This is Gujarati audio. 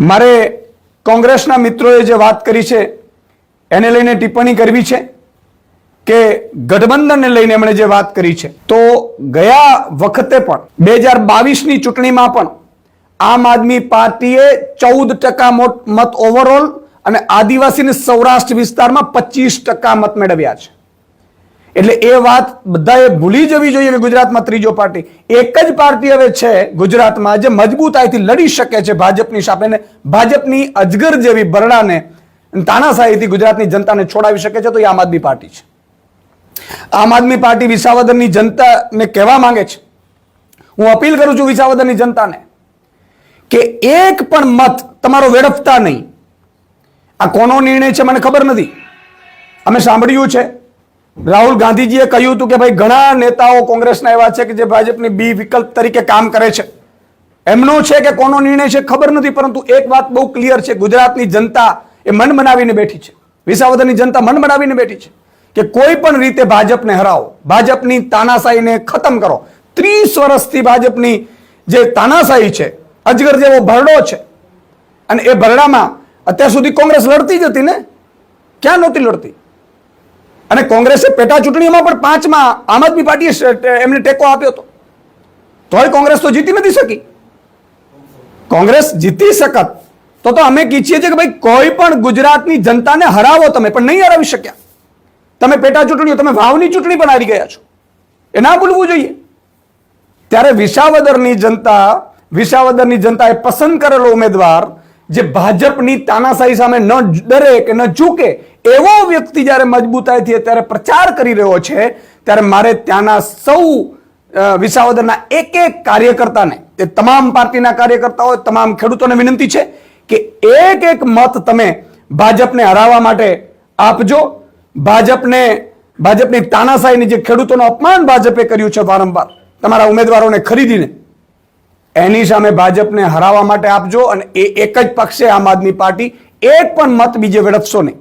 મારે કોંગ્રેસના મિત્રોએ જે વાત કરી છે એને લઈને ટિપ્પણી કરવી છે કે ગઠબંધનને લઈને એમણે જે વાત કરી છે, તો ગયા વખતે પણ 2022ની ચૂંટણીમાં પણ આમ આદમી પાર્ટીએ 14% મત ઓવરઓલ અને આદિવાસી અને સૌરાષ્ટ્ર વિસ્તારમાં 25% મત મેળવ્યા છે. એટલે એ વાત બધાએ ભૂલી જવી જોઈએ કે ગુજરાતમાં ત્રીજો પાર્ટી એક જ પાર્ટી હવે છે ગુજરાતમાં જે મજબૂતાઈથી લડી શકે છે ભાજપની સામે, ભાજપની અજગર જેવી બરડાને તાનાશાહીથી ગુજરાતની જનતાને છોડાવી શકે છે તો એ આમ આદમી પાર્ટી છે. આમ આદમી પાર્ટી વિસાવદરની જનતાને કહેવા માંગે છે, હું અપીલ કરું છું વિસાવદરની જનતાને કે એક પણ મત તમારો વેડફતા નહીં. આ કોનો નિર્ણય છે મને ખબર નથી. અમે સાંભળ્યું છે રાહુલ ગાંધીજીએ કહ્યું હતું કે ભાઈ ઘણા નેતાઓ કોંગ્રેસના એવા છે કે જે ભાજપની બી વિકલ્પ તરીકે કામ કરે છે. એમનો છે કે કોનો નિર્ણય છે ખબર નથી, પરંતુ એક વાત બહુ ક્લિયર છે, ગુજરાતની જનતા એ મન બનાવીને બેઠી છે, વિસાવદરની જનતા મન બનાવીને બેઠી છે કે કોઈ પણ રીતે ભાજપને હરાવો, ભાજપની તાનાશાહીને ખતમ કરો. 30 વર્ષથી ભાજપની જે તાનાશાહી છે, અજગર જેવો ભરડો છે, અને એ ભરડામાં અત્યાર સુધી કોંગ્રેસ લડતી જ હતી ને, ક્યાં નહોતી લડતી? અને કોંગ્રેસે પેટા ચૂંટણીઓમાં પણ 5માં આમ આદમી પાર્ટીએ એમને ટેકો આપ્યો હતો, તોય કોંગ્રેસ તો જીતી નથી શકી. કોંગ્રેસ જીતી શકત તો અમે ઈચ્છીએ છીએ કે ભાઈ કોઈ પણ ગુજરાતની જનતાને હરાવો તમે, પણ નહીં હરાવી શક્યા. તમે પેટા ચૂંટણીઓ, તમે વાવની ચૂંટણી પણ હારી ગયા છો, એ ના ભૂલવું જોઈએ. ત્યારે વિસાવદરની જનતાએ પસંદ કરેલો ઉમેદવાર જે ભાજપની તાનાશાહી સામે ન ડરે કે ન ઝૂકે એવો વ્યક્તિ જ્યારે મજબૂતાઈથી અત્યારે પ્રચાર કરી રહ્યો છે, ત્યારે મારે ત્યાંના સૌ વિસાવદરના એક એક કાર્યકર્તાને, તે તમામ પાર્ટીના કાર્યકર્તા હોય, તમામ ખેડૂતોને વિનંતી છે કે એક એક મત તમે ભાજપને હરાવવા માટે આપજો. ભાજપની તાનાશાહીની જે ખેડૂતોનું અપમાન ભાજપે કર્યું છે વારંવાર તમારા ઉમેદવારોને ખરીદીને, એની સામે ભાજપને હરાવવા માટે આપજો. અને એ એક જ પક્ષે આમ આદમી પાર્ટી એક પણ મત બીજે વેડફશો નહીં.